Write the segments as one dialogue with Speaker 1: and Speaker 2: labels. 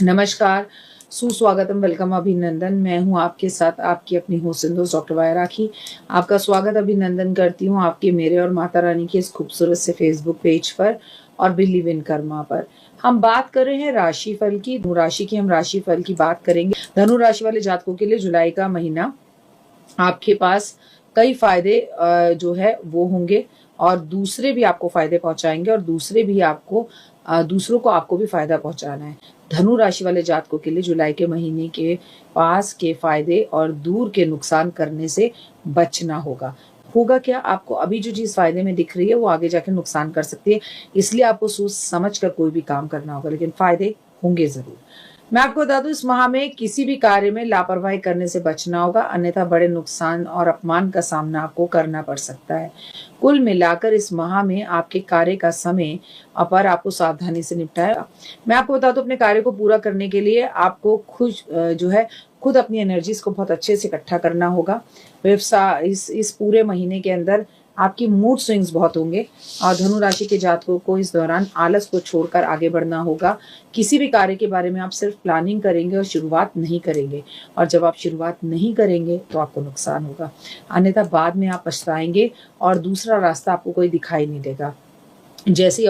Speaker 1: नमस्कार, सुस्वागतम, वेलकम, अभिनंदन। मैं हूं आपके साथ आपकी अपनी होस्ट दोस्त डॉक्टर वाया राखी। आपका स्वागत अभिनंदन करती हूं आपके, मेरे और माता रानी के इस खूबसूरत से फेसबुक पेज पर और बिलीव इन कर्मा पर। हम बात कर रहे हैं राशिफल की। धनु राशि की हम राशिफल की बात करेंगे। धनु राशि वाले जातकों के लिए जुलाई का महीना आपके पास कई फायदे जो है वो होंगे और दूसरे भी आपको फायदे पहुंचाएंगे और दूसरों को आपको भी फायदा पहुंचाना है। धनु राशि वाले जातकों के लिए जुलाई के महीने के पास के फायदे और दूर के नुकसान करने से बचना होगा क्या? आपको अभी जो चीज फायदे में दिख रही है वो आगे जाके नुकसान कर सकती है, इसलिए आपको सोच समझ कर कोई भी काम करना होगा, लेकिन फायदे होंगे जरूर। मैं आपको बता दूं, इस माह में किसी भी कार्य में लापरवाही करने से बचना होगा, अन्यथा बड़े नुकसान और अपमान का सामना आपको करना पड़ सकता है। कुल मिलाकर इस माह में आपके कार्य का समय पर आपको सावधानी से निपटाएगा। मैं आपको बता दूं, अपने कार्य को पूरा करने के लिए आपको खुद अपनी एनर्जीज को बहुत अच्छे से इकट्ठा करना होगा। व्यवसाय इस पूरे महीने के अंदर आपकी मूड स्विंग्स बहुत होंगे और धनु राशि के जातकों को इस दौरान आलस को छोड़कर आगे बढ़ना होगा। किसी भी कार्य के बारे में आप सिर्फ प्लानिंग करेंगे और शुरुआत नहीं करेंगे, और जब आप शुरुआत नहीं करेंगे तो आपको नुकसान होगा, अन्यथा बाद में आप पछताएंगे और दूसरा रास्ता आपको कोई दिखाई नहीं देगा। जैसे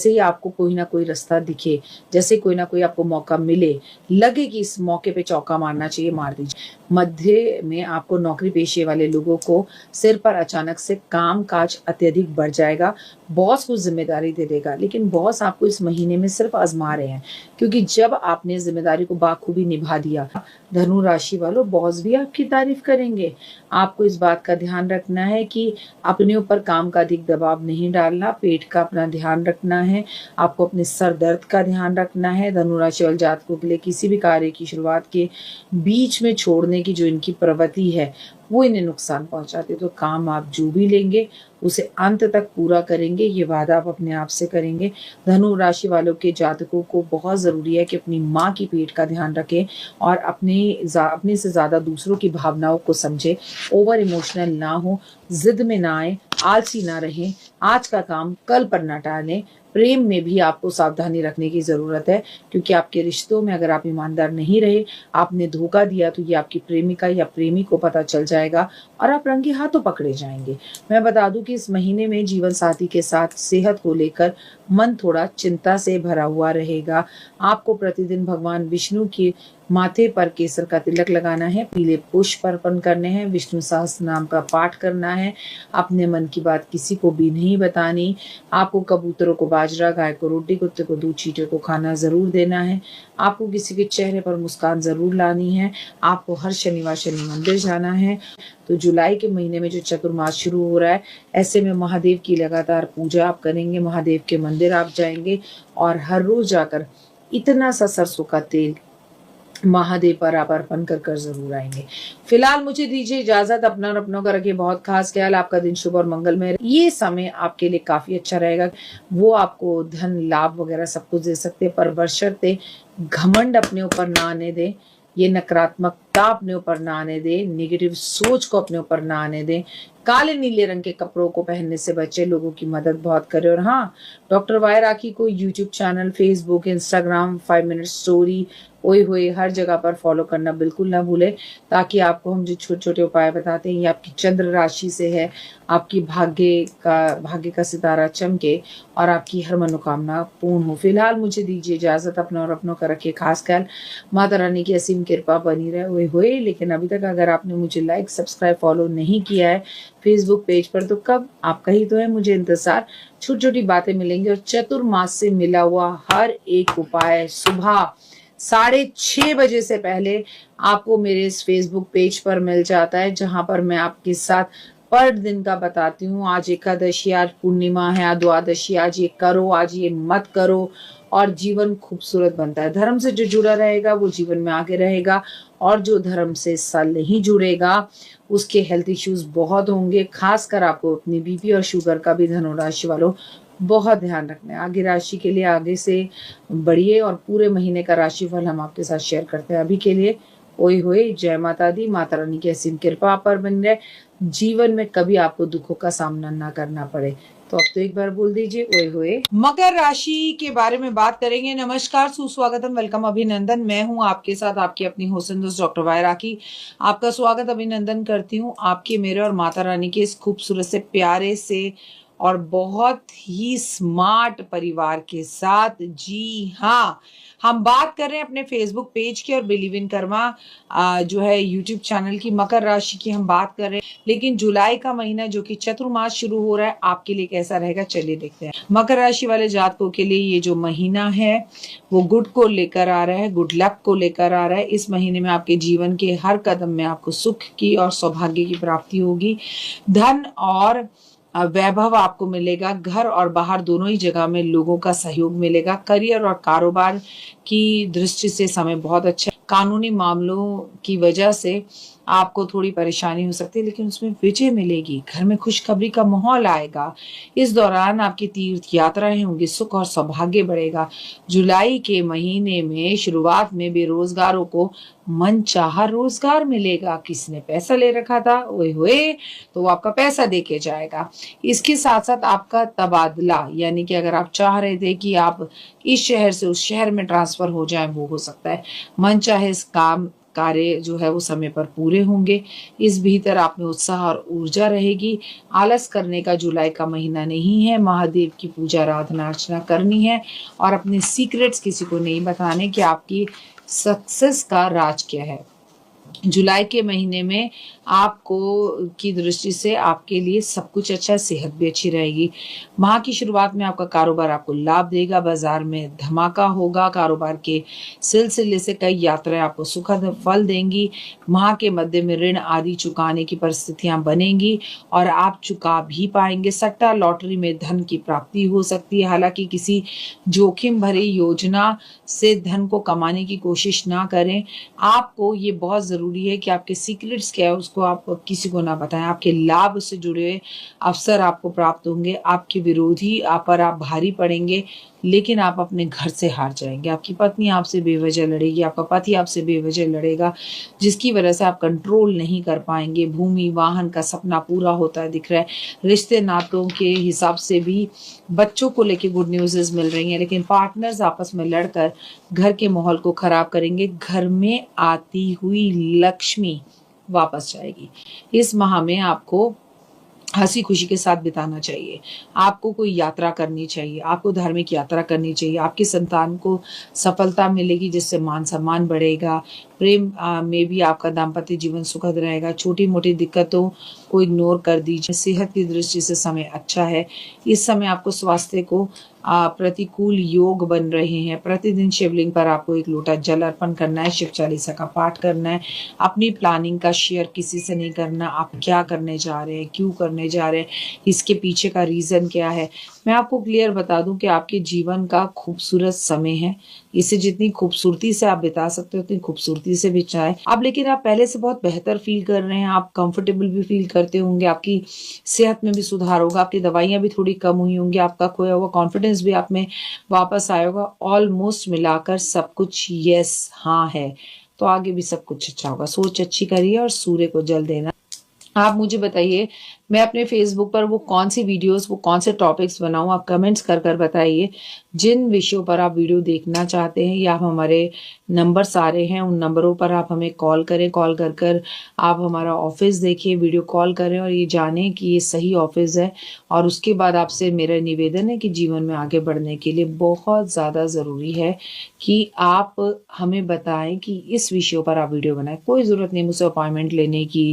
Speaker 1: ही आपको कोई ना कोई रास्ता दिखे, जैसे कोई ना कोई आपको मौका मिले, लगे कि इस मौके पे चौका मारना चाहिए, मार दीजिए। मध्य में आपको नौकरी पेशे वाले लोगों को सिर पर अचानक से काम काज अत्यधिक बढ़ जाएगा। बॉस को जिम्मेदारी दे देगा, लेकिन बॉस आपको इस महीने में सिर्फ आजमा रहे हैं, क्योंकि जब आपने जिम्मेदारी को बाखूबी निभा दिया, धनु राशि वालों, बॉस भी आपकी तारीफ करेंगे। आपको इस बात का ध्यान रखना है कि अपने ऊपर काम का अधिक दबाव नहीं डालना, पेट का अपना ध्यान रखना है, आपको अपने सर दर्द का ध्यान रखना है। धनु राशि वाले जातकों के लिए किसी भी कार्य की शुरुआत के बीच में छोड़ने की जो इनकी प्रवृत्ति है वो इन्हें नुकसान पहुंचाती है। तो काम आप जो भी लेंगे उसे अंत तक पूरा करेंगे, ये वादा आप अपने आप से करेंगे। धनु राशि वालों के जातकों को बहुत जरूरी है कि अपनी माँ की पेट का ध्यान रखें और अपने से ज्यादा दूसरों की भावनाओं को समझे। ओवर इमोशनल ना हो, जिद में ना आए, आलसी ना रहें, आज का काम कल पर न टालें। प्रेम में भी आपको सावधानी रखने की जरूरत है, क्योंकि आपके रिश्तों में अगर आप ईमानदार नहीं रहे, आपने धोखा दिया, तो ये आपकी प्रेमिका या प्रेमी को पता चल जाएगा और आप रंगे हाथों पकड़े जाएंगे। मैं बता दूं कि इस महीने में जीवन साथी के साथ सेहत को लेकर मन थोड़ा चिंता से भरा हुआ रहेगा। आपको प्रतिदिन भगवान विष्णु के माथे पर केसर का तिलक लगाना है, पीले पुष्प अर्पण करने हैं, विष्णु सहस्त्र नाम का पाठ करना है, अपने मन की बात किसी को भी नहीं बतानी। आपको कबूतरों को बाजरा, गाय को रोटी, कुत्ते को दूध, चींटे को खाना जरूर देना है। आपको किसी के चेहरे पर मुस्कान जरूर लानी है। आपको हर शनिवार शनि मंदिर जाना है। तो जुलाई के महीने में जो चतुर्मास शुरू हो रहा है, ऐसे में महादेव की लगातार पूजा आप करेंगे, महादेव के मंदिर आप जाएंगे और हर रोज जाकर इतना सा सरसों का तेल महादेव पर आप अर्पण कर जरूर आएंगे। फिलहाल मुझे दीजिए इजाजत। अपना और अपनों का रखिए बहुत खास ख्याल। आपका दिन शुभ और मंगलमय रहे। ये समय आपके लिए काफी अच्छा रहेगा। वो आपको धन लाभ वगैरह सब कुछ दे सकते हैं, पर बशर्ते घमंड अपने ऊपर ना आने दें, ये नकारात्मकता अपने ऊपर ना आने दें, नेगेटिव सोच को अपने ऊपर ना आने दें। काले नीले रंग के कपड़ों को पहनने से बचे, लोगों की मदद बहुत करें। और हाँ, डॉक्टर वाया राखी को YouTube channel, Facebook, Instagram, 5 minute story, ओए होए हर जगह पर फॉलो करना बिल्कुल ना भूलें, ताकि आपको हम जो छोटे छोटे उपाय बताते हैं, ये आपकी चंद्र राशि से है, आपकी भाग्य का सितारा चमके और आपकी हर मनोकामना पूर्ण हो। फिलहाल मुझे दीजिए इजाजत। अपना और अपनों का रखिए खास ख्याल। माता रानी की असीम कृपा बनी रहे। ओए होए, लेकिन अभी तक अगर आपने मुझे लाइक, सब्सक्राइब, फॉलो नहीं किया है फेसबुक पेज पर, तो कब? आपका ही तो है मुझे इंतजार। छोटी छोटी बातें मिलेंगी और चतुर्मास से मिला हुआ हर एक उपाय सुबह 6:30 बजे से पहले आपको मेरे इस फेसबुक पेज पर मिल जाता है, जहां पर मैं आपके साथ पर दिन का बताती हूँ। आज एकादशी, आज पूर्णिमा है, आज द्वादशी, आज ये करो, आज ये मत करो, और जीवन खूबसूरत बनता है। धर्म से जो जुड़ा रहेगा वो जीवन में आगे रहेगा, और जो धर्म से इस साल नहीं जुड़ेगा उसके हेल्थ इश्यूज बहुत होंगे। खासकर आपको अपनी बीपी और शुगर का भी धनु राशि वालों बहुत ध्यान रखना है। आगे राशि के लिए आगे से बढ़िए और पूरे महीने का राशिफल हम आपके साथ शेयर करते हैं। अभी के लिए ओए होए, जय माता दी। माता रानी की असीम कृपा पर बन रहे, जीवन में कभी आपको दुखों का सामना ना करना पड़े। तो अब तो एक बार बोल दीजिए ओए होए। मकर राशि के बारे में बात करेंगे। नमस्कार, सुस्वागतम, वेलकम, अभिनंदन। मैं हूं आपके साथ आपकी अपनी होसन दोस्त डॉक्टर वायरा की। आपका स्वागत अभिनंदन करती हूं आपके, मेरे और माता रानी के इस खूबसूरत से, प्यारे से और बहुत ही स्मार्ट परिवार के साथ। जी हाँ, हम बात कर रहे हैं अपने फेसबुक पेज की और बिलीव इन कर्मा जो है यूट्यूब चैनल की। मकर राशि की हम बात कर रहे हैं, लेकिन जुलाई का महीना जो कि चतुर्मास शुरू हो रहा है, आपके लिए कैसा रहेगा, चलिए देखते हैं। मकर राशि वाले जातकों के लिए ये जो महीना है वो गुड को लेकर आ रहा है, गुड लक को लेकर आ रहा है। इस महीने में आपके जीवन के हर कदम में आपको सुख की और सौभाग्य की प्राप्ति होगी। धन और वैभव आपको मिलेगा। घर और बाहर दोनों ही जगह में लोगों का सहयोग मिलेगा। करियर और कारोबार की दृष्टि से समय बहुत अच्छा है। कानूनी मामलों की वजह से आपको थोड़ी परेशानी हो सकती है, लेकिन उसमें विजय मिलेगी। घर में खुशखबरी का माहौल आएगा। इस दौरान आपकी तीर्थ यात्राएं होंगी, सुख और सौभाग्य बढ़ेगा। जुलाई के महीने में शुरुआत में बेरोजगारों को मनचाहा रोजगार मिलेगा। किसी ने पैसा ले रखा था, ओए होए, तो वो आपका पैसा दे के जाएगा। इसके साथ साथ आपका तबादला, यानी कि अगर आप चाह रहे थे कि आप इस शहर से उस शहर में ट्रांसफर हो जाए, वो हो सकता है। मनचाहे इस काम कार्य जो है वो समय पर पूरे होंगे। इस भीतर आप में उत्साह और ऊर्जा रहेगी। आलस करने का जुलाई का महीना नहीं है। महादेव की पूजा आराधना अर्चना करनी है और अपने सीक्रेट्स किसी को नहीं बताने कि आपकी सक्सेस का राज क्या है। जुलाई के महीने में आपको की दृष्टि से आपके लिए सब कुछ अच्छा, सेहत भी अच्छी रहेगी। माह की शुरुआत में आपका कारोबार आपको लाभ देगा। बाजार में धमाका होगा। कारोबार के सिलसिले से कई यात्राएं आपको सुखद फल देंगी। माह के मध्य में ऋण आदि चुकाने की परिस्थितियां बनेंगी और आप चुका भी पाएंगे। सट्टा लॉटरी में धन की प्राप्ति हो सकती है। हालांकि किसी जोखिम भरी योजना से धन को कमाने की कोशिश ना करें। आपको ये बहुत जरूरी है कि आपके सीक्रेट्स क्या है उसको आप किसी को ना बताएं। आपके लाभ से जुड़े हुए अवसर आपको प्राप्त होंगे। आपके विरोधी आप पर आप भारी पड़ेंगे, लेकिन आप अपने घर से हार जाएंगे। आपकी पत्नी आपसे बेवजह लड़ेगी, आपका पति आपसे बेवजह लड़ेगा, जिसकी वजह से आप कंट्रोल नहीं कर पाएंगे। भूमि वाहन का सपना पूरा होता है दिख रहा है। रिश्ते नातों के हिसाब से भी बच्चों को लेके गुड न्यूज़ मिल रही हैं, लेकिन पार्टनर्स आपस में लड़कर घर के माहौल को खराब करेंगे। घर में आती हुई लक्ष्मी वापस जाएगी। इस माह में आपको हंसी खुशी के साथ बिताना चाहिए। आपको कोई यात्रा करनी चाहिए, आपको धार्मिक यात्रा करनी चाहिए। आपकी संतान को सफलता मिलेगी, जिससे मान सम्मान बढ़ेगा। प्रेम में भी आपका दाम्पत्य जीवन सुखद रहेगा। छोटी मोटी दिक्कतों को इग्नोर कर दीजिए। सेहत की दृष्टि से समय अच्छा है। इस समय आपको स्वास्थ्य को प्रतिकूल योग बन रहे हैं। प्रतिदिन शिवलिंग पर आपको एक लोटा जल अर्पण करना है। शिव चालीसा का पाठ करना है। अपनी प्लानिंग का शेयर किसी से नहीं करना। आप क्या करने जा रहे हैं, क्यों करने जा रहे हैं, इसके पीछे का रीजन क्या है। मैं आपको क्लियर बता दूं कि आपके जीवन का खूबसूरत समय है। इसे जितनी खूबसूरती से आप बिता सकते हो उतनी खूबसूरती से बिताएं आप। लेकिन आप पहले से बहुत बेहतर फील कर रहे हैं। आप कंफर्टेबल भी फील करते होंगे। आपकी सेहत में भी सुधार होगा। आपकी दवाइयां भी थोड़ी कम हुई होंगी। आपका खोया हुआ कॉन्फिडेंस भी आप में वापस आएगा। ऑलमोस्ट मिलाकर सब कुछ यस हाँ है, तो आगे भी सब कुछ अच्छा होगा। सोच अच्छी करिए और सूर्य को जल देना। आप मुझे बताइए, मैं अपने फेसबुक पर वो कौन सी वीडियोस, वो कौन से टॉपिक्स बनाऊं, आप कमेंट्स कर कर बताइए। जिन विषयों पर आप वीडियो देखना चाहते हैं, या आप हमारे नंबर्स आ रहे हैं, उन नंबरों पर आप हमें कॉल करें। कॉल कर कर आप हमारा ऑफिस देखिए, वीडियो कॉल करें और ये जानें कि ये सही ऑफिस है। और उसके बाद आपसे मेरा निवेदन है कि जीवन में आगे बढ़ने के लिए बहुत ज़्यादा ज़रूरी है कि आप हमें बताएं कि इस विषयों पर आप वीडियो बनाएं। कोई ज़रूरत नहीं मुझसे अपॉइंटमेंट लेने की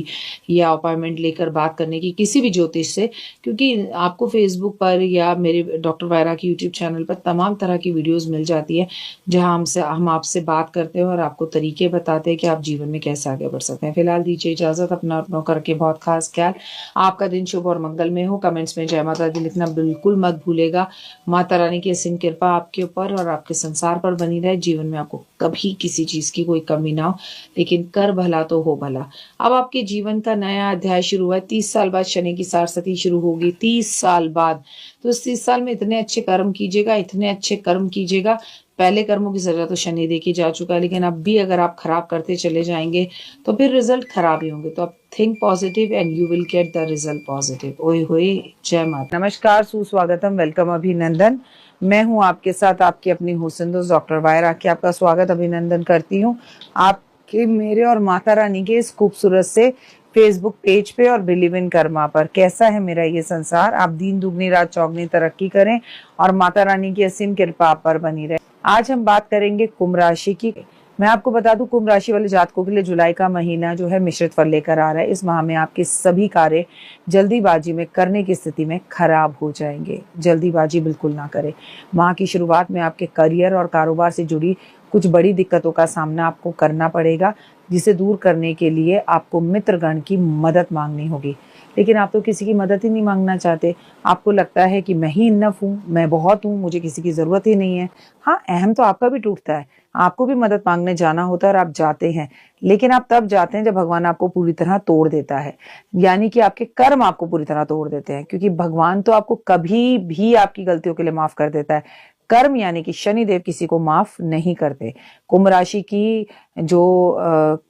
Speaker 1: या अपॉइंटमेंट लेकर बात करने की किसी भी ज्योतिष से, क्योंकि आपको फेसबुक पर या मेरे डॉक्टर वायरा की यूट्यूब चैनल पर तमाम तरह की वीडियोस मिल जाती है, जहां हम आपसे बात करते हैं और आपको तरीके बताते हैं कि आप जीवन में कैसे आगे बढ़ सकते हैं। फिलहाल दीजिए इजाजत। अपना करके बहुत खास ख्याल। आपका दिन शुभ और मंगल में हो। कमेंट्स में जय माता दी लिखना बिल्कुल मत भूलेगा। माता रानी की असीम कृपा आपके ऊपर और आपके संसार पर बनी रहे। जीवन में आपको कभी किसी चीज की कोई कमी ना हो, लेकिन कर भला तो हो भला। अब आपके जीवन का नया अध्याय शुरू हुआ है। 30 साल बाद शनि की सारसती शुरू होगी। 30 साल बाद, तो इस 30 साल में इतने अच्छे कर्म कीजिएगा, इतने अच्छे कर्म कीजिएगा पहले कर्मों की सजा तो शनि दे के जा चुका है, लेकिन अब भी अगर आप खराब करते चले जाएंगे तो फिर रिजल्ट खराब ही होंगे। तो आप think positive and you will get the result positive. ओए होए, जय माता। नमस्कार, सुस्वागतम, वेलकम, अभिनंदन। मैं हूं आपके साथ आपकी अपनी हुस्न दोस्त डॉक्टर वायरा की आपका स्वागत अभिनंदन करती हूं आपके, मेरे और माता रानी के इस खूबसूरत से फेसबुक पेज पे और बिलीव इन कर्मा पर। कैसा है मेरा ये संसार, आप दिन दुगनी रात चौगनी तरक्की करें और माता रानी की असीम कृपा आप पर बनी रहे। आज हम बात करेंगे कुंभ राशि की। मैं आपको बता दूं, कुंभ राशि वाले जातकों के लिए जुलाई का महीना जो है मिश्रित फल लेकर आ रहा है। इस माह में आपके सभी कार्य जल्दीबाजी में करने की स्थिति में खराब हो जाएंगे। जल्दीबाजी बिल्कुल ना करें। माह की शुरुआत में आपके करियर और कारोबार से जुड़ी कुछ बड़ी दिक्कतों का सामना आपको करना पड़ेगा, जिसे दूर करने के लिए आपको मित्रगण की मदद मांगनी होगी। लेकिन आप तो किसी की मदद ही नहीं मांगना चाहते। आपको लगता है कि मैं ही इनफ हूँ, मैं बहुत हूँ, मुझे किसी की ज़रूरत ही नहीं है। हाँ, अहम तो आपका भी टूटता है, आपको भी मदद मांगने जाना होता है और आप जाते हैं, लेकिन आप तब जाते हैं जब भगवान आपको पूरी तरह तोड़ देता है। यानी कि आपके कर्म आपको पूरी तरह तोड़ देते हैं, क्योंकि भगवान तो आपको कभी भी आपकी गलतियों के लिए माफ कर देता है। कर्म यानी कि शनिदेव किसी को माफ नहीं करते। कुंभ राशि की जो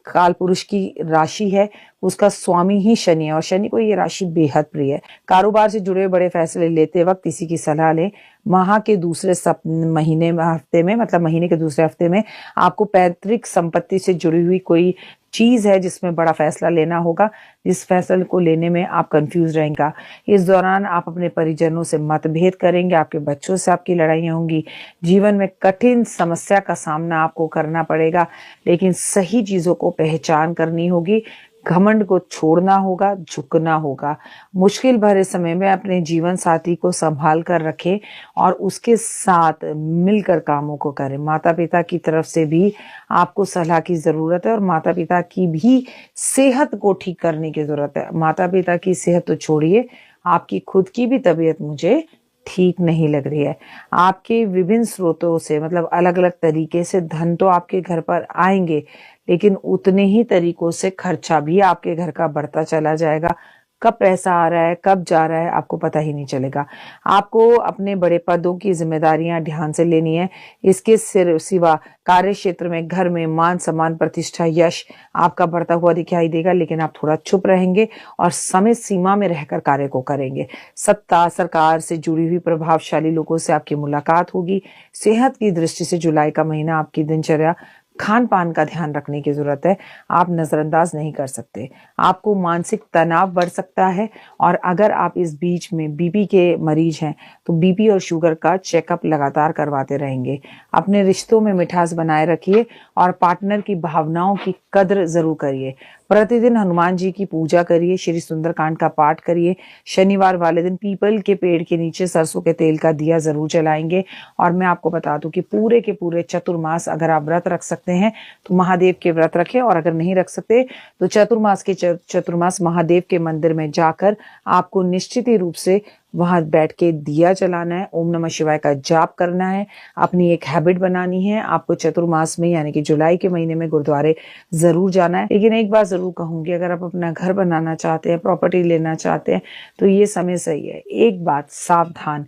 Speaker 1: काल पुरुष की राशि है, उसका स्वामी ही शनि है और शनि को ये राशि बेहद प्रिय है। कारोबार से जुड़े बड़े फैसले लेते वक्त किसी की सलाह लें। माह के दूसरे हफ्ते में, मतलब महीने के दूसरे हफ्ते में आपको पैतृक संपत्ति से जुड़ी हुई कोई चीज है जिसमें बड़ा फैसला लेना होगा। जिस फैसले को लेने में आप कंफ्यूज रहेंगे। इस दौरान आप अपने परिजनों से मतभेद करेंगे, आपके बच्चों से आपकी लड़ाइयाँ होंगी। जीवन में कठिन समस्या का सामना आपको करना पड़ेगा, लेकिन सही चीजों को पहचान करनी होगी। घमंड को छोड़ना होगा, झुकना होगा। मुश्किल भरे समय में अपने जीवन साथी को संभाल कर रखें और उसके साथ मिलकर कामों को करें। माता पिता की तरफ से भी आपको सलाह की जरूरत है और माता पिता की भी सेहत को ठीक करने की जरूरत है। माता पिता की सेहत तो छोड़िए, आपकी खुद की भी तबीयत मुझे ठीक नहीं लग रही है। आपके विभिन्न स्रोतों से, मतलब अलग अलग तरीके से धन तो आपके घर पर आएंगे, लेकिन उतने ही तरीकों से खर्चा भी आपके घर का बढ़ता चला जाएगा। कब पैसा आ रहा है, कब जा रहा है, आपको पता ही नहीं चलेगा। आपको अपने बड़े पदों की जिम्मेदारियां ध्यान से लेनी है। इसके सिवा कार्य क्षेत्र में, घर में मान सम्मान, प्रतिष्ठा, यश आपका बढ़ता हुआ दिखाई देगा, लेकिन आप थोड़ा चुप रहेंगे और समय सीमा में रहकर कार्य को करेंगे। सत्ता, सरकार से जुड़ी हुई प्रभावशाली लोगों से आपकी मुलाकात होगी। सेहत की दृष्टि से जुलाई का महीना आपकी दिनचर्या, खान पान का ध्यान रखने की जरूरत है। आप नजरअंदाज नहीं कर सकते। आपको मानसिक तनाव बढ़ सकता है और अगर आप इस बीच में बीपी के मरीज हैं तो बीपी और शुगर का चेकअप लगातार करवाते रहेंगे। अपने रिश्तों में मिठास बनाए रखिए और पार्टनर की भावनाओं की कद्र जरूर करिए। प्रतिदिन हनुमान जी की पूजा करिए, श्री सुंदरकांड का पाठ करिए। शनिवार वाले दिन पीपल के पेड़ के नीचे सरसों के तेल का दिया जरूर जलाएंगे। और मैं आपको बता दूं कि पूरे के पूरे चतुर्मास अगर आप व्रत रख सकते हैं तो महादेव के व्रत रखें, और अगर नहीं रख सकते तो चतुर्मास महादेव के मंदिर में जाकर आपको निश्चित ही रूप से वहां बैठ के दिया जलाना है, ओम नमः शिवाय का जाप करना है। अपनी एक हैबिट बनानी है। आपको चतुर्मास में यानी कि जुलाई के महीने में गुरुद्वारे जरूर जाना है। लेकिन एक बात जरूर कहूंगी, अगर आप अपना घर बनाना चाहते हैं, प्रॉपर्टी लेना चाहते हैं, तो ये समय सही है। एक बात सावधान,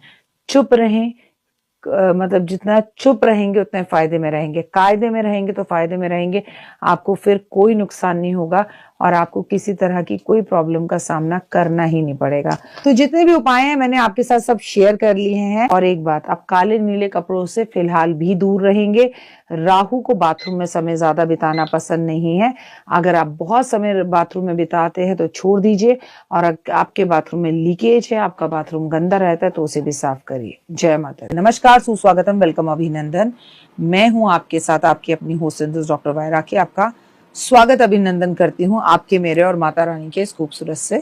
Speaker 1: चुप रहें। मतलब जितना चुप रहेंगे उतने फायदे में रहेंगे। कायदे में रहेंगे तो फायदे में रहेंगे, आपको फिर कोई नुकसान नहीं होगा और आपको किसी तरह की कोई प्रॉब्लम का सामना करना ही नहीं पड़ेगा। तो जितने भी उपाय हैं मैंने आपके साथ सब शेयर कर लिए हैं। और एक बात, आप काले नीले कपड़ों से फिलहाल भी दूर रहेंगे। राहु को बाथरूम में समय ज्यादा बिताना पसंद नहीं है। अगर आप बहुत समय बाथरूम में बिताते हैं तो छोड़ दीजिए, और आपके बाथरूम में लीकेज है, आपका बाथरूम गंदा रहता है, तो उसे भी साफ करिए। जय माता। नमस्कार, सुस्वागतम, वेलकम, अभिनंदन। मैं हूं आपके साथ आपकी अपनी होस्ट डॉक्टर वायरा की आपका स्वागत अभिनंदन करती हूँ आपके, मेरे और माता रानी के इस खूबसूरत से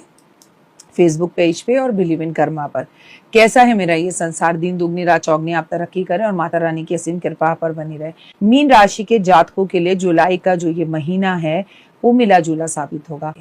Speaker 1: फेसबुक पेज पे और बिलीव इन कर्मा पर। कैसा है मेरा ये संसार, दिन दुगनी रात चौगनी आप तरक्की करें और माता रानी की असीम कृपा पर बनी रहे। मीन राशि के जातकों के लिए जुलाई का जो ये महीना है वो मिला जुला साबित होगा।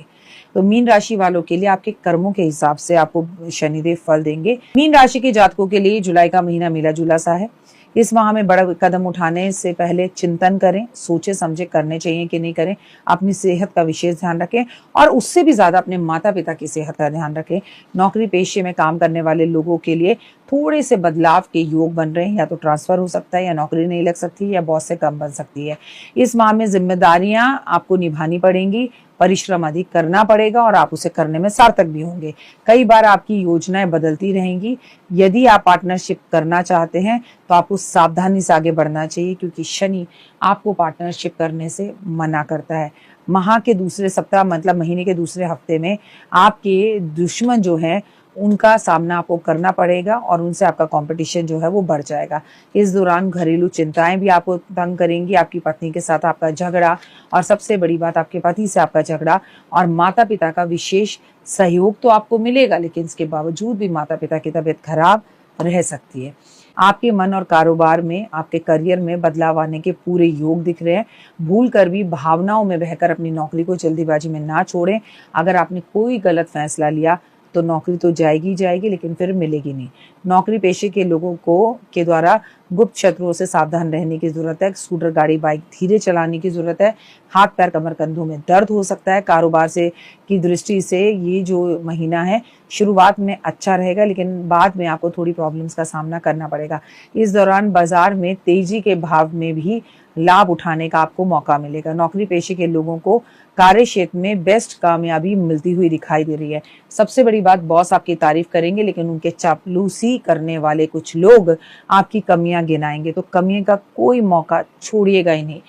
Speaker 1: तो मीन राशि वालों के लिए आपके कर्मों के हिसाब से आपको शनिदेव फल देंगे। मीन राशि के जातकों के लिए जुलाई का महीना मिला जुला सा है। इस माह में बड़ा कदम उठाने से पहले चिंतन करें, सोचे समझे करने चाहिए कि नहीं करें। अपनी सेहत का विशेष ध्यान रखें और उससे भी ज्यादा अपने माता पिता की सेहत का ध्यान रखें। नौकरी पेशे में काम करने वाले लोगों के लिए थोड़े से बदलाव के योग बन रहे हैं, या तो ट्रांसफर हो सकता है, या नौकरी नहीं लग सकती, या बॉस से कम बन सकती है। इस माह में जिम्मेदारियां आपको निभानी पड़ेंगी, परिश्रम अधिक करना पड़ेगा और आप उसे करने में सार्थक भी होंगे। कई बार आपकी योजनाएं बदलती रहेंगी। यदि आप पार्टनरशिप करना चाहते हैं तो आपको सावधानी से आगे बढ़ना चाहिए, क्योंकि शनि आपको पार्टनरशिप करने से मना करता है। माह के दूसरे सप्ताह मतलब महीने के दूसरे हफ्ते में आपके दुश्मन जो है उनका सामना आपको करना पड़ेगा और उनसे आपका कंपटीशन जो है वो बढ़ जाएगा। इस दौरान घरेलू चिंताएं भी आपको तंग करेंगी, आपकी पत्नी के साथ आपका झगड़ा, और सबसे बड़ी बात आपके पति से आपका झगड़ा और माता पिता का विशेष सहयोग तो आपको मिलेगा, लेकिन इसके बावजूद भी माता पिता की तबीयत खराब रह सकती है। आपके मन और कारोबार में, आपके करियर में बदलाव आने के पूरे योग दिख रहे हैं। भूल कर भी भावनाओं में बहकर अपनी नौकरी को जल्दीबाजी में ना छोड़ें। अगर आपने कोई गलत फैसला लिया तो नौकरी तो जाएगी जाएगी, लेकिन फिर मिलेगी नहीं। नौकरी पेशे के लोगों को के द्वारा गुप्त शत्रुओं से सावधान रहने की जरूरत है। स्कूटर, गाड़ी, बाइक धीरे चलाने की जरूरत है। हाथ पैर, कमर, कंधों में दर्द हो सकता है। कारोबार से की दृष्टि से ये जो महीना है शुरुआत में अच्छा रहेगा, लेकिन बाद में आपको थोड़ी प्रॉब्लम्स का सामना करना पड़ेगा। इस दौरान बाजार में तेजी के भाव में भी लाभ उठाने का आपको मौका मिलेगा। नौकरी पेशे के लोगों को कार्य क्षेत्र में बेस्ट कामयाबी मिलती हुई दिखाई दे रही है। सबसे बड़ी बात, बॉस आपकी तारीफ करेंगे, लेकिन उनके चापलूसी करने वाले कुछ लोग आपकी कमियां गिनाएंगे, तो कमियों का कोई मौका छोड़िएगा ही नहीं।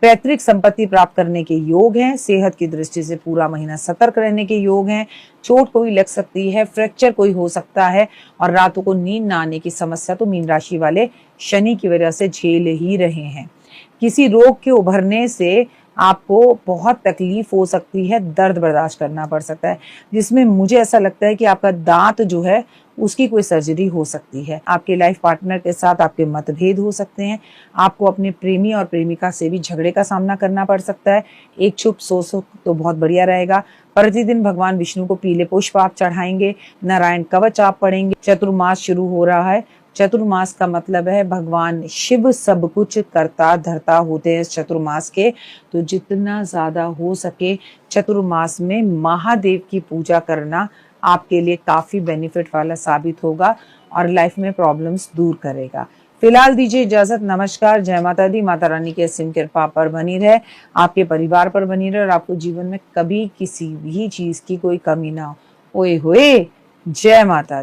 Speaker 1: पैतृक संपत्ति प्राप्त करने के योग हैं। सेहत की दृष्टि से पूरा महीना सतर्क रहने के योग हैं। चोट कोई लग सकती है, फ्रैक्चर कोई हो सकता है, और रातों को नींद ना आने की समस्या तो मीन राशि वाले शनि की वजह से झेल ही रहे हैं। किसी रोग के उभरने से आपको बहुत तकलीफ हो सकती है, दर्द बर्दाश्त करना पड़ सकता है, जिसमें मुझे ऐसा लगता है कि आपका दांत जो है उसकी कोई सर्जरी हो सकती है। आपके लाइफ पार्टनर के साथ आपके मतभेद हो सकते हैं। आपको अपने प्रेमी और प्रेमिका से भी झगड़े का सामना करना पड़ सकता है। एक चुप सो तो बहुत बढ़िया रहेगा। प्रतिदिन भगवान विष्णु को पीले पुष्प आप चढ़ाएंगे, नारायण कवच आप पढ़ेंगे। चतुर्मास शुरू हो रहा है। चतुर्मास का मतलब है भगवान शिव सब कुछ करता धरता होते हैं इस चतुर्मास के, तो जितना ज्यादा हो सके चतुर्मास में महादेव की पूजा करना आपके लिए काफी बेनिफिट वाला साबित होगा और लाइफ में प्रॉब्लम्स दूर करेगा। फिलहाल दीजिए इजाजत। नमस्कार। जय माता दी। माता रानी की असीम कृपा पर बनी रहे, आपके परिवार पर बनी रहे और आपको जीवन में कभी किसी भी चीज की कोई कमी ना हो। ओए होए, जय माता दी।